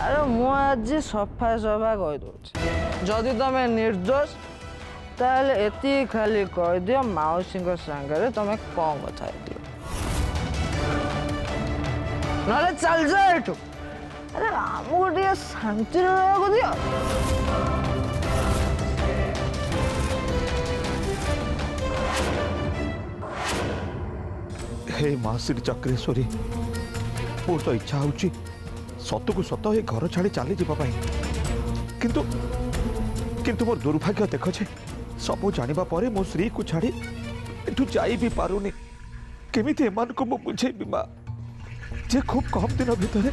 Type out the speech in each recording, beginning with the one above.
अरे मु आज सफा सफा कह दूँ जदि तुम निर्दोष ताले एति खाली कह दियो मौसी सांगे तुम कौन कथा दियो ना चल जा एठू। अरे आमको टे शांति रहा दियो। हे माँ श्री चक्रेश्वरी मोर तो इच्छा हो सत को सत ये घर छाड़ी चली जावाई किंतु किंतु मोर दुर्भाग्य देख छे सब जानिबा परे मो श्री को छाड़ी एठू जाई भी पारुनी केमिति एमान को मो बुझेबी माँ जे खूब कम दिन भितर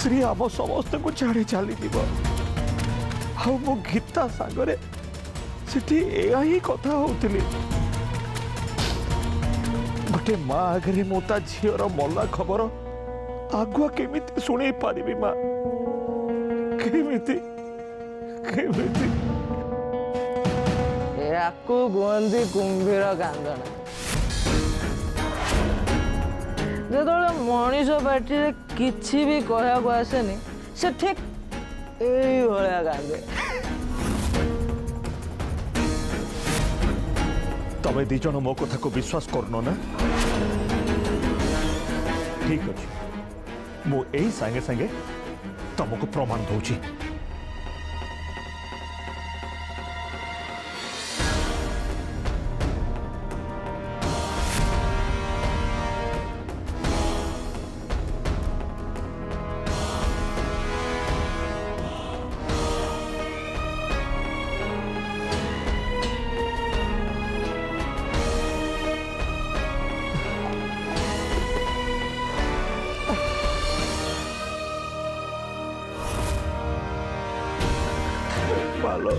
श्री आम समस्त को छाड़ी चली जीव आ मो गीता सांगरे सेठी एया ही कथा होतली गोटे माँ आगे मु ता झीर मला खबर आगुआ केमिति शुणी पारिबी माँ केमिति केमिति याकू गुहंती कुंभीर कांदना जो मनीष पार्टी किसी भी कहू आसेनी से ठीक यही भाया कांदे। तबे दी जन मो कथा को विश्वास करनो ना ठीक अच्छे मु यही सांगे सांगे तुमको प्रमाण दूची। पालो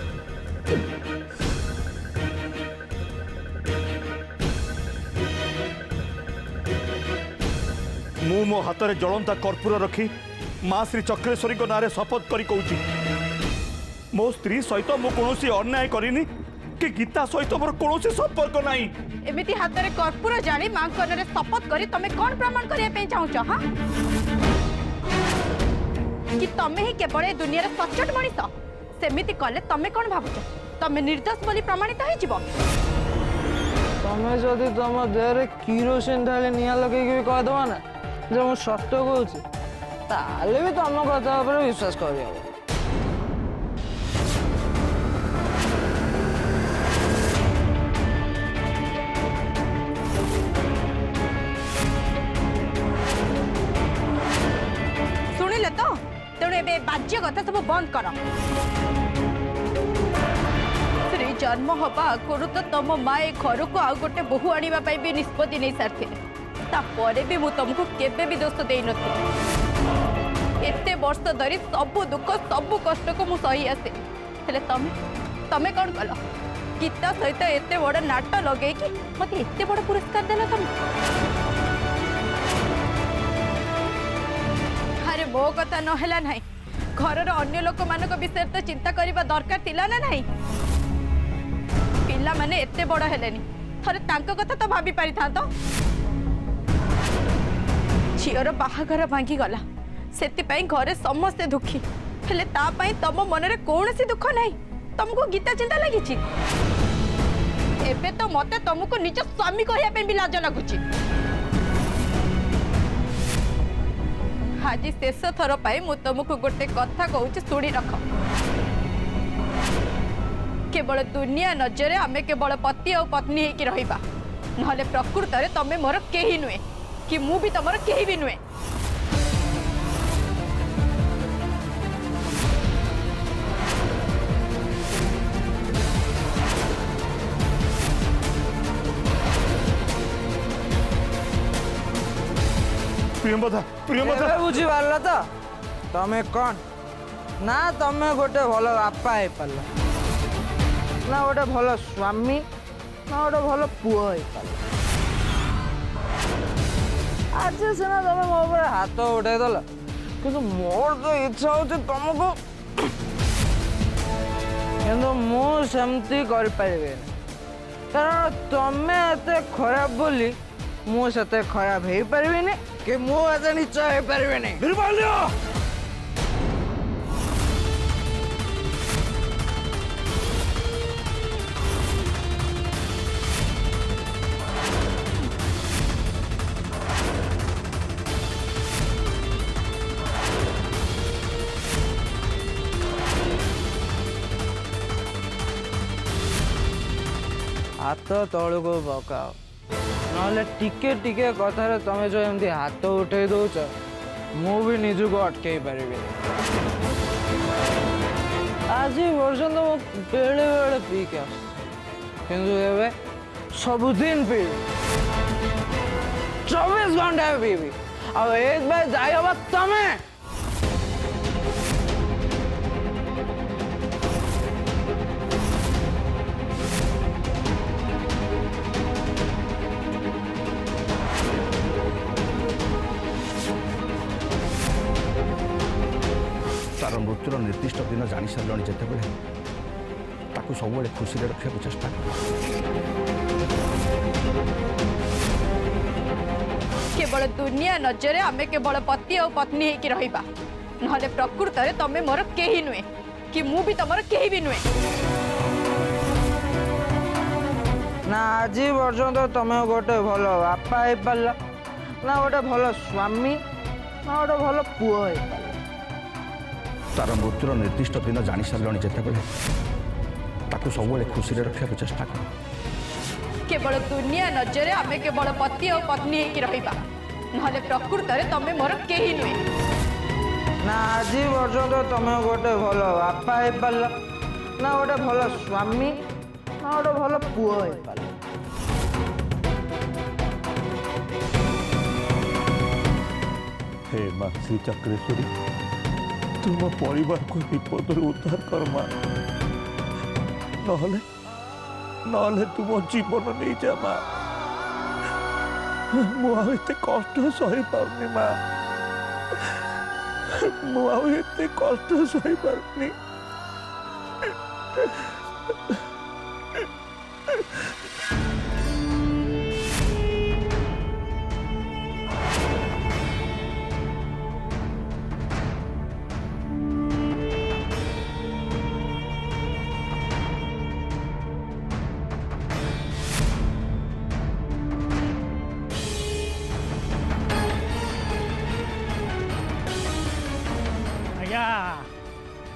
मु मो हाथ में जलंता कर्पूर रखी माँ श्री चक्रेश्वरी को नारे शपथ करी कहूची मो स्त्री सहित मु कौन अन्याय करिनी कि गीता सहित मोर कौन संपर्क नहीं। एमिति हाथ में कर्पूर जानी मां कନରେ शपथ करी तमे कौन प्रमाण करिया पे चाहूछ हां कि तमे ही केवल ए दुनिया रे सचोट मनिष सेमिति कले तमे कौन भाबुछ तमे निर्दोष बोली प्रमाणित हो जिवो। तमें जदि तुम देह किरोसिन ढाली निया लगे भी कहदेव ना जो मुझे सत्य कहूँ ताले भी तुम कथा पर विश्वास कर शुणिले तो तेणु ए बाज्य कथा सब बंद कर। श्री जन्म हवा आगुरी तो तुम माए घर को आउ गोटे बहु आने भी निष्पत्ति नहीं सारी तापर भी मुझे तुमको केबे भी दोष दे एते वर्ष धरी सबू दुख सबू कष्ट को मुझे सही आसे हेले तमें कौन कल गीता सहित एते बड़ नाट लगे कि मत एते बड़ पुरस्कार देला तुम। अरे मो कथा नहला नहीं घर अन्य लोक मान विषय तो चिंता करने दरकार थिला ना नहीं पिला माने एते बड़ हेलेनी थरे तांको कथा तो भाभी पारि था तो झीर बाहाघर भांगी गला सेतिपाई घरे समस्ते दुखी हेले तापाई तम मनरे कौनसी दुख नहीं तुमको गीता चिंता लगी एबे तो मते तुमको निज स्वामी कहया पे भी लाज लगुची। आज शेष थर पाई मु तुमको गोटे कथा कहूँ शुणी रख केवल दुनिया नजरे आमे केवल पति और पत्नी होकर रहिबा नहले प्रकृत रे तमे मोर केही नुए कि मु भी तमर केही भी नुए। प्रियंवदा बुझी पार तो तमें कौन ना तमें गोटे भल बापा हो पार ना गोटे भल स्वामी ना गोटे भल पुओ हो पार आज सीना तुम मो ऊपर हाथ उठे देल कि मोर तो इच्छा हो तुमको किंतु मुझे करें कारण तमें एत खराब बोली मुझे खराब हो पारि कि मुझे नीच हो पारि। ହାତ ତଳକୁ ପକାଅ, ନହେଲେ ଟିକେ ଟିକେ କଥାରେ ତମେ ଯୋଉ ଏମିତି ହାତ ଉଠେଇ ଦଉଛ, ମୁଁ ବି ନିଜକୁ ଅଟକେଇ ପାରିବିନି। ଆଜି ପର୍ଯ୍ୟନ୍ତ ମୁଁ ବେଳେ ବେଳେ ପିଇକି ଆସୁଛି, କିନ୍ତୁ ଏବେ ସବୁଦିନ ପିଇବି, 24 ଘଣ୍ଟା ପିଇବି। ଆଉ ଏକ ବାର ଯାଇ ହବ ତମେ। ତାର ମୃତ୍ୟୁର ନିର୍ଦ୍ଦିଷ୍ଟ ଦିନ ଜାଣି ସାରିଲଣି ଯେତେବେଳେ ତାକୁ ସବୁବେଳେ ଖୁସିରେ ରଖିବାକୁ ଚେଷ୍ଟା କର। केवल दुनिया नजर आमे केवल पति और पत्नी है कि रहिबा, नहले प्रकृत रे तमे मोर केही नुए कि मु भी तमर केही भी नुए। ना आज पर्यंत तमे गोटे भल बापा हो पार, ना गोटे भल स्वामी, ना गोटे भल पुओ हो पार। तार मृत्युर निर्दिष्ट दिन जानी सारे जितेबाला ताकू सब खुशी रखा चेष्टा कर। केवल दुनिया नजर आमे केवल पति और पत्नी है कि रहिबा, नहले प्रकृत रे तमे मोर केही नुए। ना आज पर्यंत तमे गोटे भल बापा हो पार, ना गोटे भल स्वामी, ना गोटे भल पुओ हो पार। हे माँ श्री चक्रेश्वरी, तुम परिवार को विपद उद्धार कर माँ, नहले तुम जीवन नहीं जा माँ। मुझे कष्ट सही पारनी माँ, मुझे कष्ट सही पारनी।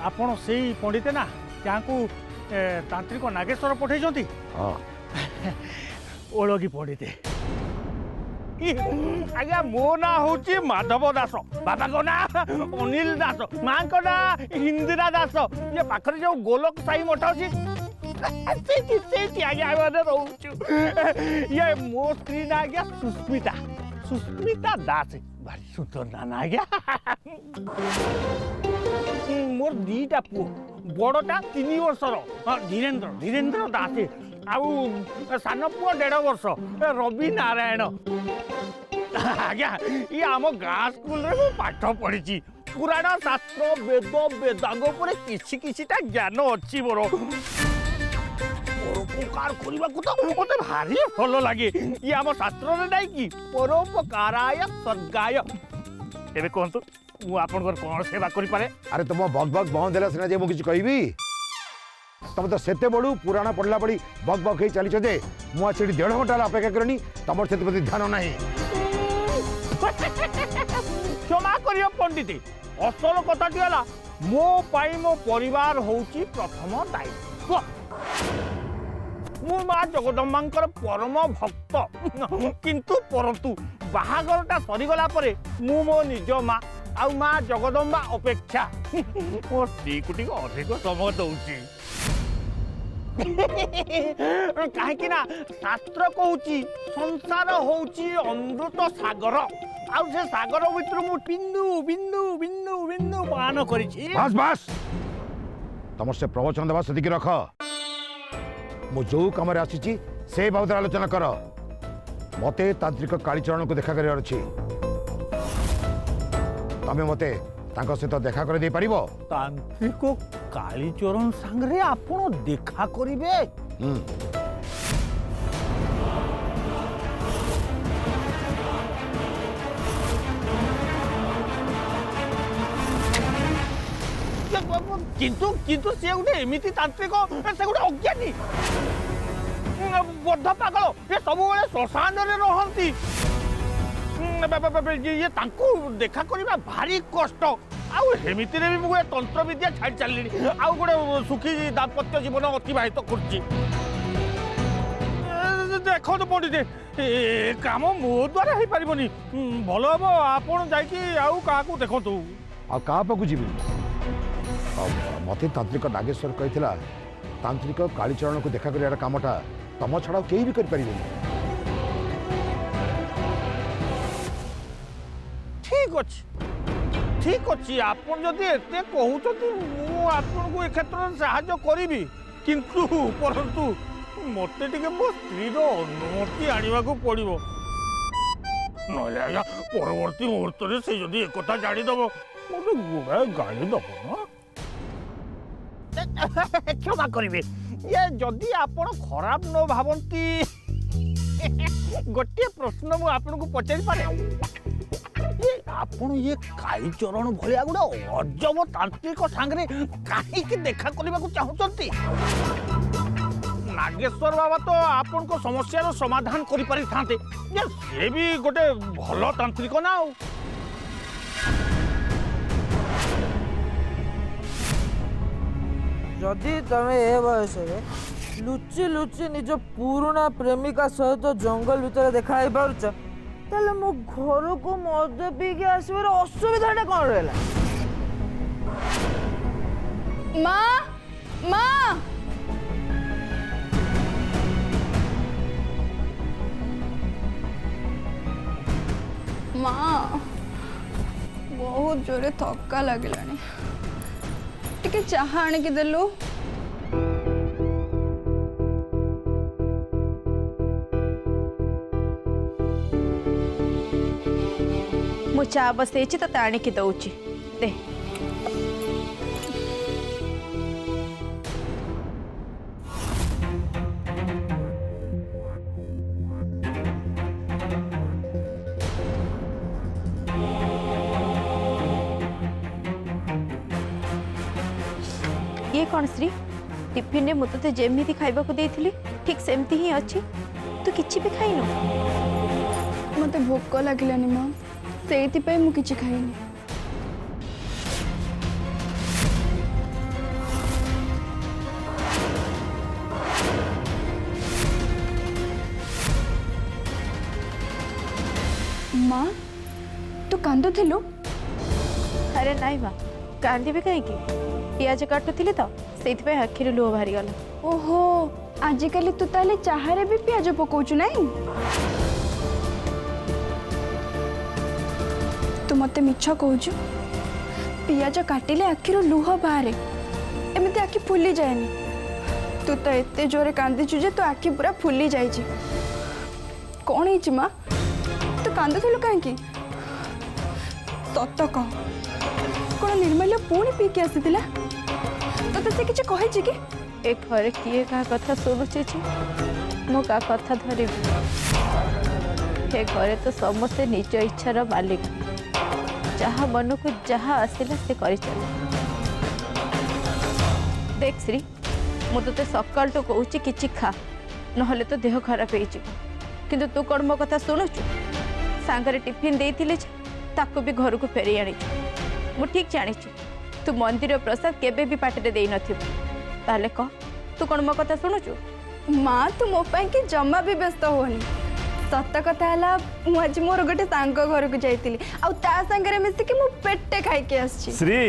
आपण से पंडित ना क्या तांत्रिक नागेश्वर पठे ओळगी पंडित आज्ञा मो ना हूँ माधव दास, बाबा को ना अनिल दास, माँ को ना इंदिरा दास। ये पाखरे जो गोलक साई मठ अच्छी आज्ञा रोचु। ये मो स्त्री ना आज्ञा सुस्मिता, सुस्मिता दास, भारी सुंदर ना आज्ञा। मोर दीटा पु, बड़टा 3 वर्षर धीरेन्द्र, धीरेन्द्र दास, आउ सान पुओ 1.5 वर्ष रवि नारायण। आज्ञा ये आम गाँ स्कूल रे पाठ पढ़ी, पुराण शास्त्र वेद वेदांग पर किसी किसीटा ज्ञान अच्छी मोर। परोपकार करने को तो मत भारी भल लगे। ये आम शास्त्र रे नहीं कि परोपकाराय स्वर्गाय। एबे कहतु मु आपनकर कोन सेवा करि पारे? अरे तुम बग बग बहन देला सिना जे मु किछ कहबी। तुम तो सेते बड़ू पुराण पढ़ला पड़ी बग बग हे चली जे मु आछड़ी 1.5 घंटा अपेक्षा करनी, तमर सेते प्रति ध्यान नाही। क्षमा करियो पंडित, असल कथाटी हला मो पाई मो परिवार होउची प्रथम दायित्व। मु माँ जगदम्बांकर परम भक्त, किंतु परंतु बाहागरटा सरीगला परे मु मो निज माँ आउ माँ जगदम्बा अपेक्षा मो स्त्री को अधिक समय दौची। कहीं ना शास्त्र कहूची संसार होउची अमृत सागर, आउ से सागर भितर मु बिंदु बिंदु बिंदु बिंदु पान करिछि। बस बस तमर से प्रवचन देवा सदिकी रख। मु जो काम रे आसीची से बाबद आलोचना कर। मते तांत्रिक कालीचरण को देखा कर अछि, तमे मते तांको सहित देखा कर दे परिबो? तांत्रिक कालीचरण संगरे आपण देखा करिवे? किंतु किंतु से गोटे एमिति तांत्रिक, से गोटे अज्ञानी बद्ध पागल, ये सब बेले श्मशान रे रहंती। ये तांको देखा करिबा भारी कष्ट। आउ हेमिति रे भी मु तंत्र विद्या छाड़ चलली, आउ गोटे सुखी दाम्पत्य जीवन अतिबाहित करछि। ଦେଖନ୍ତୁ ପଣ୍ଡିତ ଏ କାମ ମୋ ଦ୍ୱାରା ହେଇପାରିବନି ଭଲ ହବ ଆପଣ ଯାଇକି ଆଉ କାହାକୁ ଦେଖନ୍ତୁ। ଆଉ କାହା ପାଖକୁ ଯିବି? ମତେ ତାନ୍ତ୍ରିକ ନାଗେଶ୍ୱର କହିଥିଲା ତାନ୍ତ୍ରିକ କାଳିଚରଣକୁ ଦେଖା କରିବାର କାମଟା ତମ ଛଡ଼ା ଆଉ କେହି ବି କରିପାରିବେନି। ଠିକ ଅଛି ଆପଣ ଯଦି ଏତେ କହୁଛନ୍ତି ମୁଁ ଆପଣଙ୍କୁ ଏ କ୍ଷେତ୍ରରେ ସାହାଯ୍ୟ କରିବି କିନ୍ତୁ ପରନ୍ତୁ ମୋତେ ଟିକେ ମୋ ସ୍ତ୍ରୀର ଅନୁମତି ଆଣିବାକୁ ପଡ଼ିବ ନହେଲେ ଆଜ୍ଞା ପରବର୍ତ୍ତୀ ମୁହୂର୍ତ୍ତରେ ସେ ଯଦି ଏକଥା ଜାଣିଦେବ ମୋତେ ଗୁଡ଼ାଏ ଗାଳି ଦେବ ନା। କ୍ଷମା କରିବେ ଇଏ ଯଦି ଆପଣ ଖରାପ ନ ଭାବନ୍ତି ଗୋଟିଏ ପ୍ରଶ୍ନ ମୁଁ ଆପଣଙ୍କୁ ପଚାରିପାରେ? ଆପଣ ଇଏ କାଳିଚରଣ ଭଳିଆ ଗୋଟେ ଅଜବ ତାନ୍ତ୍ରିକ ସାଙ୍ଗରେ କାହିଁକି ଦେଖା କରିବାକୁ ଚାହୁଁଛନ୍ତି? ନାଗେଶ୍ୱର ବାବା ତ ଆପଣଙ୍କ ସମସ୍ୟାର ସମାଧାନ କରିପାରିଥାନ୍ତେ ଯେ ସେ ବି ଗୋଟେ ଭଲ ତାନ୍ତ୍ରିକ ନା। ଆଉ ଯଦି ତମେ ଏ ବୟସରେ ଲୁଚି ଲୁଚି ନିଜ ପୁରୁଣା ପ୍ରେମିକା ସହିତ ଜଙ୍ଗଲ ଭିତରେ ଦେଖା ହେଇପାରୁଛ ତାହେଲେ ମୋ ଘରକୁ ମଦ ପିଇକି ଆସିବାର ଅସୁବିଧାଟା କ'ଣ ରହିଲା? ମା ମା ମା ବହୁତ ଜୋରେ ଥକା ଲାଗିଲାଣି ଟିକେ ଚାହା ଆଣିକି ଦେଲୁ। ମୁଁ ଚା ବସେଇଛି ତତେ ଆଣିକି ଦଉଛି ଦେ। ये कौन श्री टिफिन रे मुझे जेमती खाइबा को देइथिली ठीक सेमती ही अच्छी तू किछि भी खाइनु? मते भोक लागलानी माँ से मु किछि खाइनी। माँ तू कांदुथिलु? अरे नाई माँ कांदी कहीं पियाज काटुली तो से आखिर लुह बाहरी गला। ओहो आजिकली तू ताले चाहारे भी पियाज पकाउछु नहीं? तू मते मिछ कहूछु पियाज काटिले आखिर लुह बाहरे एमती आखि फुली जाएनी। तू तो एते जोरे कांदीचु जे तो आखि पूरा फुली जाइछि। कौन है माँ तू कांदुथिलु काहेकि? तत कह कौन निर्मल्य पुणी पीकी आसीथिला? तो से किछि कहिछि कि ए घरे किए का कथा शुणुचे मो का कथा धरबी? ए घरे तो समस्ते निज इच्छार मालिक जहाँ मन को जहाँ आसला से कर देख श्री मु ते सकाल तो कहूँ कि खा ना तो देह खराब हो तू कौन मो कथा शुणुचु? सांगरे टिफिन देइथिले ताको भी घर को फेरी आनी मु ठीक जानी तू मंदिर प्रसाद केबे भी पाटे दे नथिबु कह तू कौन मो कथा शुणुचु? माँ तू मो पाई कि जमा भी व्यस्त होनी। सत कथा है मु आज मोर गोटे सांग घर को जाइतिली आ ता संगरे मिसिकी मु पेटे खाई के आछि। श्री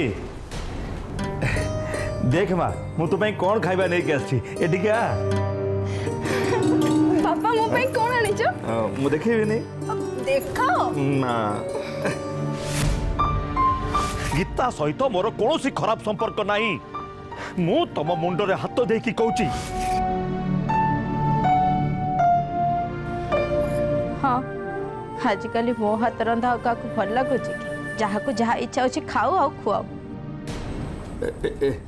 देख माँ मु तो कौन खाइबा नहीं के आछि एडी क्या? पापा मो पाई कौन आनिचो? मु देखिबि नहीं। देखाओ ना गीता सहित मोर कौन खराब संपर्क नहीं। मु तम मुंडरे हाथ देकी कहूची हाँ आजिकल मो हाथ रंधा क्या भल लगुच कि जहाँ को जहाँ इच्छा अच्छे खाओ आ खुआओ।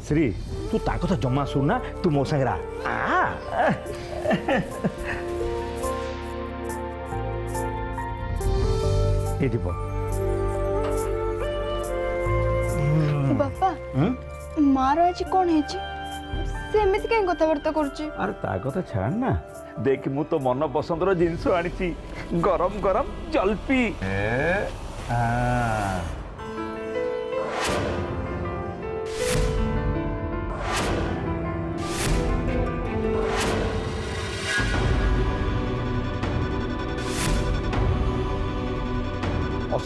श्री तू ता कथा जमा सुनना तू मो संगरा बापा मार आज कौन है से एमती कहीं कथबार्ता करुची? अरे ता कथा छाड़ ना देख मु तो मन पसंदर जिनस आनी गरम गरम जलपी।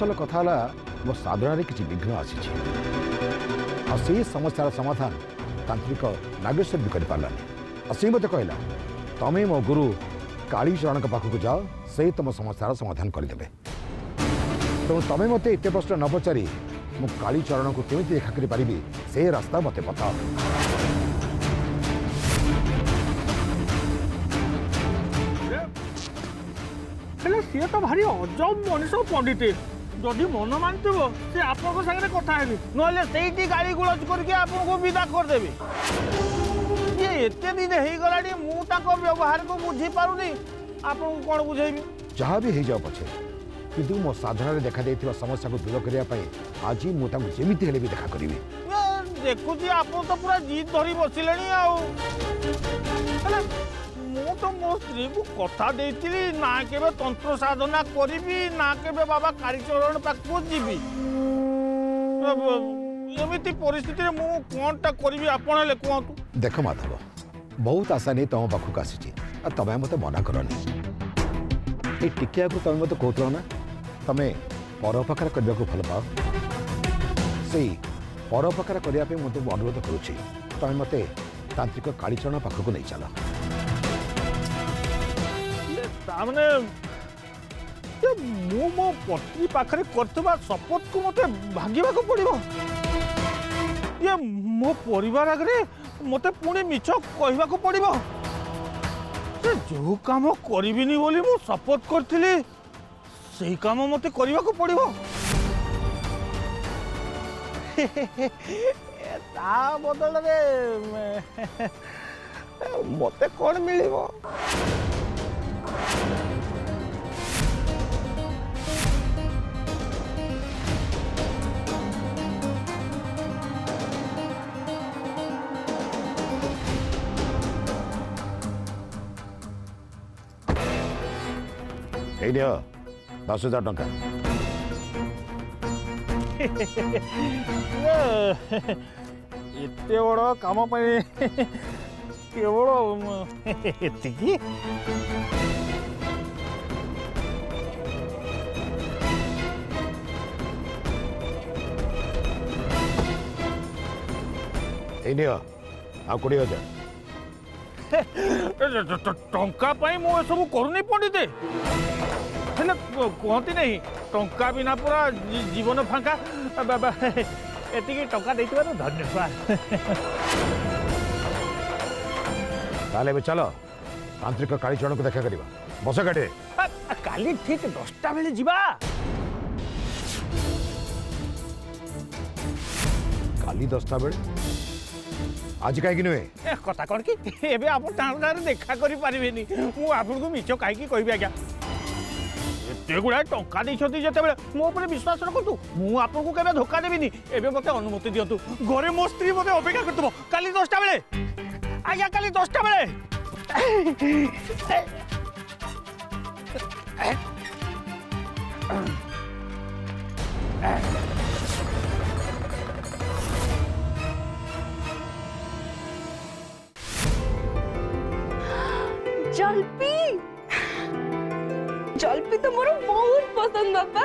असल कथा मो साधना किसी विघ्न आसी समस्यार समाधान तांत्रिक नागेश्वर भी कर पारानी सी मत कहला तमें मो गुरु कालीचरण पाखक जाओ से तुम समस्यार समाधान करदे तेणु तमें मत एत प्रश्न न पचारि मु कालीचरण को केमी देखा करी से रास्ता मत बताओ। हेले सी तो भारी अजब मनीष पंडित जदि मन मानव से आपको सागर कथा हेबी नहले सेठी गाड़ी गुलज करके आपको विदा करदेबी ये एते दिन हो गलानी मु ताको व्यवहार को बुझी पारुनी आपको कौन बुझेबी जहाँ भी हो जाओ पछे किंतु मो साधना देखा देथिबा समस्या को दूर करने आज मुझे जमीती हेले भी देखा करी देखुची आप तो पूरा जीत धरी बसिले मु तो मो स्त्री को कथा देइतिली ना केबे तंत्र साधना करिबी ना केबे बाबा कालीचरण पाखु जीवी एमिति परिस्थिति रे मु कोनटा करिबी आपण ले कोंतु देख माधव बहुत आशा नहीं तुम पाखक आसी तमें मत मना करनी ये टिकिया को तुम मत कहूल ना तुम परोपकार करने को भल पाओ से परोपकार करने मत अनुरोध करुच्ची तुम मत तांत्रिक कालीचरण पाखक नहीं चल तामने मु मो पत्नी पाखरे करतबा शपथ को मते भांगिबा को पड़िबो ये मो परिवार आगरे मते पुणी मिछ कहबा को पड़िबो से जो काम करिबिनी बोली मु शपथ करथिली सेही काम मते करबा को पड़िबो ता बदल रे मते कोन मिलिबो ये 10,000 टंका एते बड़ काम केवल एतिकी ये आ 20,000 टंका पाई मु सब करूनी पंडित हेले कहती नहीं टंका बिना पूरा जीवन फांका एतिकी टंका देइथिबार धन्यवाद ताले भी चलो तांत्रिक कालीचरण को देखा करिबा बस गाड़ी काली ठीक 10टा बेले जीवा काली 10टा बेले आज कहीं नुहे कथा कौन कि एबे आप देखा करि पारिबेनी मु आपको मिछ कहीं कहबी आज्ञा एते गुड़ा टंका देइछथि जते बेले मो ऊपर विश्वास रखतु मु आपको केबे धोखा देबिनी एबे मते अनुमति दियंतु घरे मो स्त्री मते अपेक्षा करतबो काली 10टा बेले आज्ञा काली 10टा बेले जल्पी जल्पी तो मोर बहुत पसंद बापा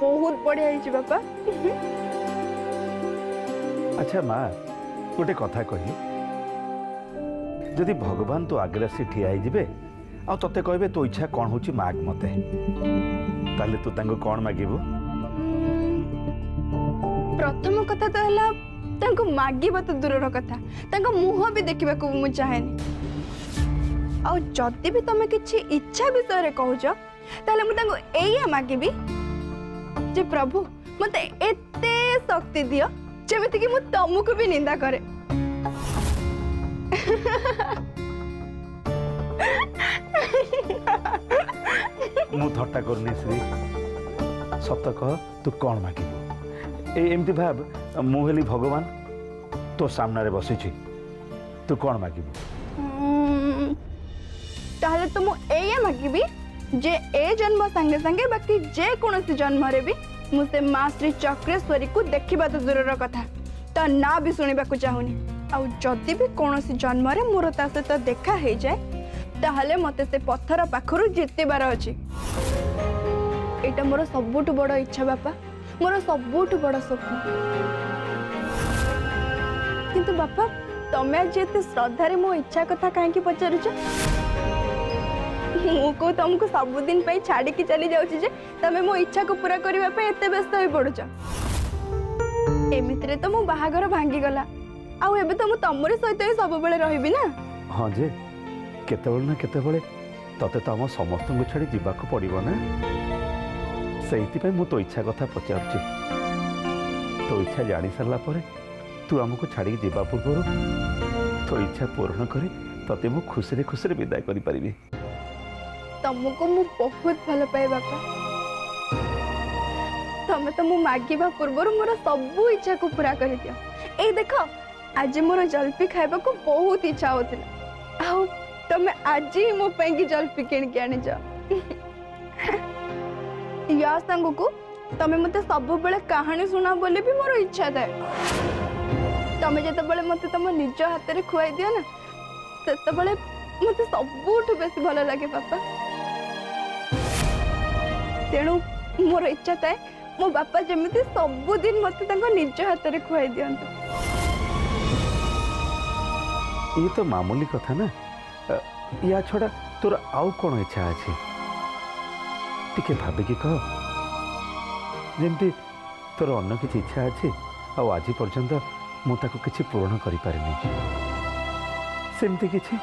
बहुत बढ़िया है बापा अच्छा माँ गोटे कथा कहली जदि भगवान तो आगे आसी ठिया हे आ तते कहबे तो इच्छा कौन होची माग मते ताले तू तांको कौन मागिबो प्रथम कथा तो हला तांको मागिबा तो दूरर कथा तांको मुह भी देखिबा को मु चाहेनी आ जदि भी तमे किछि इच्छा विषय रे कहउछ ताले मु तांको एया मागिबी जे प्रभु मते एते शक्ति दियो जेमिति कि मु तमको भी निंदा करे मु थट्टा करनी श्री सत कह तू कौन मागिबो एमती भाव मु हेली भगवान तो सामने बसी तू कौन मागिबू ताहले तो मु एया मागिबी जे ए जन्म संगे संगे बाकी जे कोनोसी जन्म रे भी मुझे माँ श्री चक्रेश्वरी को देखा तो दूर कथा ता ना भी शुणा चाहूनी आउ जदि भी कौनसी जन्म रे मोर ता सहित देखा हो जाए ताहले मते से पत्थर पाखरु जितबार अछि एटा मोर सबुठु बड़ इच्छा बापा मोर सबुठु बड़ स्वप्न किंतु बापा तमे आज एते श्रद्धा मो इच्छा कथा कहीं पचारुच मुझको तुमको सबुदिन छाड़ी की चली जाऊँ जे तमे मो इच्छा को पूरा करने एते व्यस्त हो पड़ुच एमितिरे तो मो बाहागर भांगी गला आउ एबे तो मु तमरे सहित ही सब बेले रहिबी ना हाँ जे केतेबेले ना केतेबेले तते तो आम समस्त को छाड़ी जीवाक पड़ो ना से मु तो इच्छा कथा पचारुची तो इच्छा जानी सारा पर तू आमको छाड़ी जीवा पूर्व तो इच्छा पूर्ण करे तते मु खुशी खुशी विदाय करि परिबी तुमको मु बहुत भल पाए बापा तमे तो मु मागिबा पूर्वर मोर सब इच्छा को पूरा कर दियो ए देखो आज मोर जलपी खाइबा को बहुत इच्छा होतिला आउ तमे आज ही मो पेंगी जलपी किन के आनी जा या संग को तमे मते सब बेले कहानी सुना बोले भी मोर इच्छा थाए तमे जते बेले मते तम निज हाथ रे खुआई दियो ना तते बेले मते सबुठ बेसी भल लागे पापा तेणु मोर इच्छा थाए मो बापा जमीती सबुदिन मते निज हाथ रे खुआई दियंतु ये तो मामूली कथा ना या छड़ा तोर आउ कौन इच्छा अच्छे टिके भाविकी कह जमती तोर अन्न किसी इच्छा अच्छे आज पर्यंत मुझे पूर्ण कर पारिनी सेमती किछि